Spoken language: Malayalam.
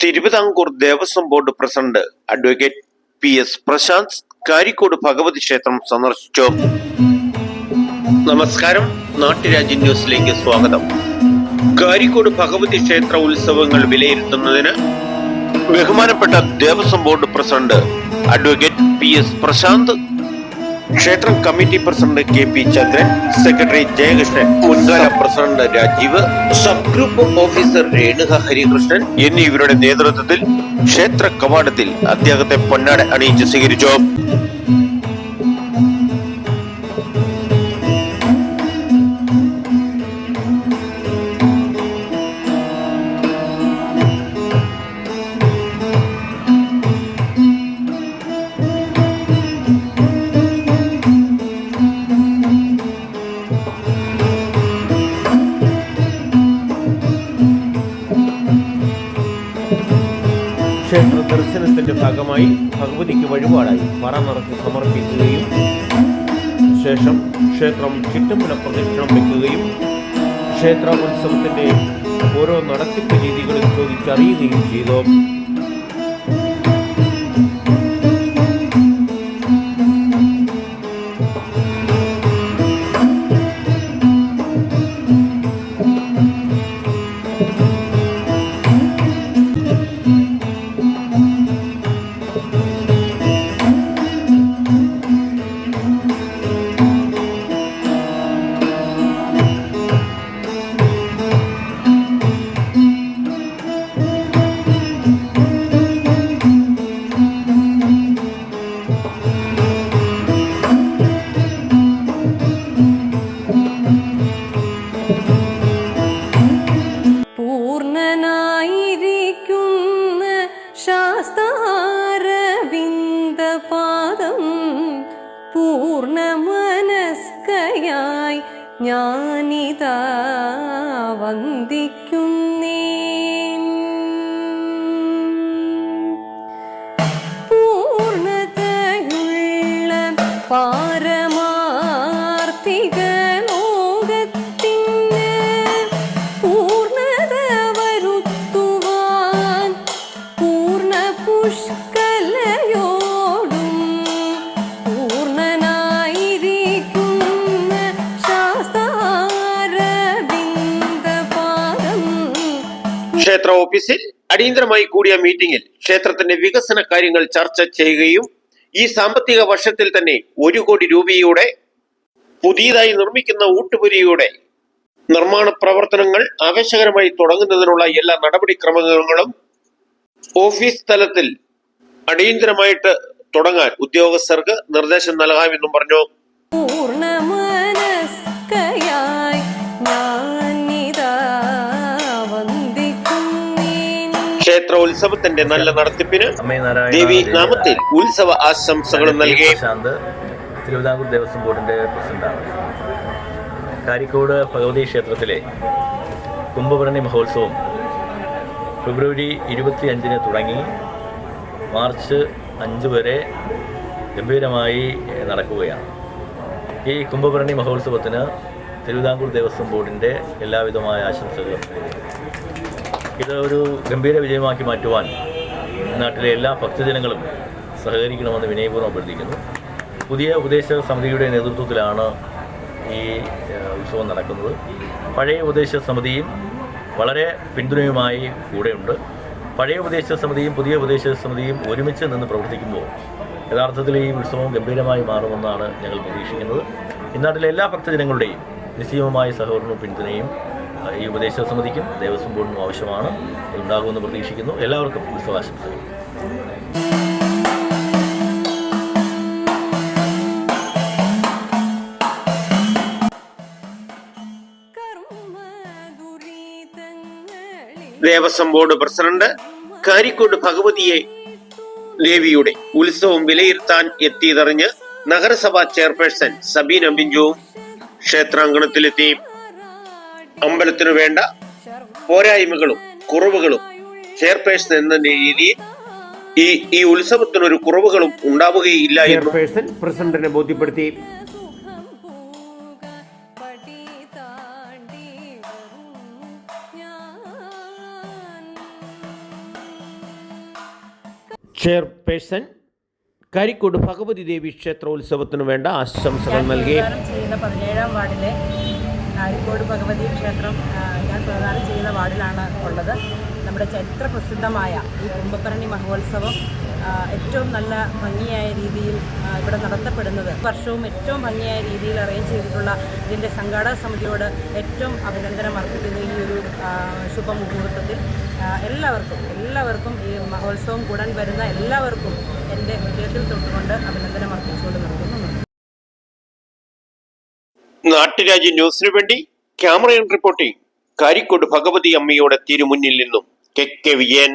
Thiruvithamkoor Devaswom board president advocate PS Prashanth Karikode Bhagavathi ക്ഷേത്രം സന്ദർശിച്ചു. നമസ്കാരം, നാട്ടുരാജ്യ ന്യൂസിലേക്ക് സ്വാഗതം. കാരിക്കോട് ഭഗവതി ക്ഷേത്ര ഉത്സവങ്ങൾ വിലയിരുത്തുന്നതിന് ബഹുമാനപ്പെട്ട Devaswom board president advocate PS Prashanth, ക്ഷേത്രം committee president KP Chandran, secretary Jayakrishnan, മുൻകാല president Rajeev, sub group officer Renuka Harikrishnan എന്നിവരുടെ നേതൃത്വത്തിൽ ക്ഷേത്ര കവാടത്തിൽ അദ്ദേഹത്തെ പൊന്നാട അണിയിച്ച് സ്വീകരിച്ചു. ക്ഷേത്ര ദർശനത്തിന്റെ ഭാഗമായി ഭഗവതിക്ക് വഴിപാടായി പറ നിറച്ച് സമർപ്പിക്കുകയും ശേഷം ക്ഷേത്രം ചിട്ടമ്പുല പ്രദക്ഷിണം വയ്ക്കുകയും ക്ഷേത്ര ഉത്സവത്തിന്റെ ഓരോ നടത്തിപ്പ് രീതികളും ചോദിച്ചറിയുകയും ചെയ്തു. ശാസ്താരവിന്ദപാദം പൂർണ്ണമനസ്കയായി ഞാനിതാ വന്ദിക്കുന്നേൻ. പൂർണ്ണതയുള്ള പാരമാർത്ഥിക ലോകത്തിന് പൂർണ്ണത വരുത്തുവാൻ പൂർണ്ണ പുഷ്കലയോടും പൂർണ്ണനായിരിക്കുന്ന ശാസ്താരവിന്ദപാദം. ക്ഷേത്ര ഓഫീസിൽ അടിയന്തരമായി കൂടിയ മീറ്റിംഗിൽ ക്ഷേത്രത്തിന്റെ വികസന കാര്യങ്ങൾ ചർച്ച ചെയ്യുകയും ഈ സാമ്പത്തിക വർഷത്തിൽ തന്നെ 1 കോടി രൂപയുടെ പുതിയതായി നിർമ്മിക്കുന്ന ഊട്ടുപുരിയുടെ നിർമ്മാണ പ്രവർത്തനങ്ങൾ ആവേശകരമായി തുടങ്ങുന്നതിനുള്ള എല്ലാ നടപടിക്രമങ്ങളും ഓഫീസ് തലത്തിൽ അടിയന്തരമായിട്ട് തുടങ്ങാൻ ഉദ്യോഗസ്ഥർക്ക് നിർദ്ദേശം നൽകാമെന്നും പറഞ്ഞു. ക്ഷേത്ര ഉത്സവത്തിന്റെ നല്ല നടത്തിപ്പിന് ദേവി നാമത്തിൽ ഉത്സവ ആശംസകളും നൽകി. തിരുവിതാംകൂർ ദേവസ്വം ബോർഡിന്റെ പ്രസിഡന്റാണ്. കാരിക്കോട് ഭഗവതി ക്ഷേത്രത്തിലെ കുംഭഭരണി മഹോത്സവം ഫെബ്രുവരി 25 തുടങ്ങി മാർച്ച് 5 വരെ ഗംഭീരമായി നടക്കുകയാണ്. ഈ കുംഭഭരണി മഹോത്സവത്തിന് തിരുവിതാംകൂർ ദേവസ്വം ബോർഡിൻ്റെ എല്ലാവിധമായ ആശംസകളും. ഇത് ഒരു ഗംഭീര വിജയമാക്കി മാറ്റുവാൻ നാട്ടിലെ എല്ലാ ഭക്തജനങ്ങളും സഹകരിക്കണമെന്ന് വിനയപൂർവ്വം അഭ്യർത്ഥിക്കുന്നു. പുതിയ ഉപദേശ സമിതിയുടെ നേതൃത്വത്തിലാണ് ഈ ഉത്സവം നടക്കുന്നത്. പഴയ ഉപദേശ സമിതിയും വളരെ പിന്തുണയുമായി കൂടെയുണ്ട്. പഴയ ഉപദേശ സമിതിയും പുതിയ ഉപദേശ സമിതിയും ഒരുമിച്ച് നിന്ന് പ്രവർത്തിക്കുമ്പോൾ യഥാർത്ഥത്തിൽ ഈ ഉത്സവം ഗംഭീരമായി മാറുമെന്നാണ് ഞങ്ങൾ പ്രതീക്ഷിക്കുന്നത്. ഇന്നാട്ടിലെ എല്ലാ ഭക്തജനങ്ങളുടെയും നിശ്ചയമായ സഹകരണവും പിന്തുണയും ഈ ഉപദേശ സമിതിക്കും ദേവസ്വം ബോർഡിനും ആവശ്യമാണ്. ഉണ്ടാകുമെന്ന് പ്രതീക്ഷിക്കുന്നു. എല്ലാവർക്കും ഉത്സവാശംസകൾ. ദേവസ്വം ബോർഡ് പ്രസിഡന്റ് കാരിക്കോട് ഭഗവതിയെ ദേവിയുടെ ഉത്സവം വിലയിരുത്താൻ എത്തിയതറിഞ്ഞ് നഗരസഭാ ചെയർപേഴ്സൺ സബീന ബിഞ്ചുവും ക്ഷേത്രാങ്കണത്തിലെത്തി. അമ്പലത്തിനു വേണ്ട പോരായ്മകളും കുറവുകളും ചെയർപേഴ്സൺ എന്ന രീതിയിൽ ഈ ഉത്സവത്തിനൊരു കുറവുകളും ഉണ്ടാവുകയില്ല എന്ന് പ്രസിഡന്റിനെ ബോധ്യപ്പെടുത്തി. ചെയർപേഴ്സൺ കരിക്കോട് ഭഗവതി ദേവി ക്ഷേത്രോത്സവത്തിനു വേണ്ട ആശംസകൾ നൽകി. ചെയ്യുന്ന 17-ാം വാർഡിലെ കരിക്കോട് ഭഗവതി ക്ഷേത്രം ഞാൻ പ്രദാനം ചെയ്യുന്ന വാർഡിലാണ് ഉള്ളത്. നമ്മുടെ ചരിത്ര പ്രസിദ്ധമായ ഈ കുംഭഭരണി മഹോത്സവം ഏറ്റവും നല്ല ഭംഗിയായ രീതിയിൽ ഇവിടെ നടത്തപ്പെടുന്നത് വർഷവും ഏറ്റവും ഭംഗിയായ രീതിയിൽ അറേഞ്ച് ചെയ്തിട്ടുള്ള ഇതിൻ്റെ സംഘാടക സമിതിയോട് ഏറ്റവും അഭിനന്ദനം അർപ്പിക്കുന്നു. ഈ ഒരു ശുഭമുഹൂർത്തത്തിൽ എല്ലാവർക്കും ഈ മഹോത്സവം കൂടാൻ വരുന്ന എല്ലാവർക്കും എൻ്റെ ഹൃദയത്തിൽ തൊട്ടുകൊണ്ട് അഭിനന്ദനം അർപ്പിച്ചുകൊണ്ട് നിർത്തുന്നു. നാട്ടുരാജ്യ ന്യൂസിനു വേണ്ടി ക്യാമറ റിപ്പോർട്ടിംഗ് കരിക്കോട് ഭഗവതി അമ്മയുടെ തിരുമുന്നിൽ നിന്നും കെ വിജയൻ.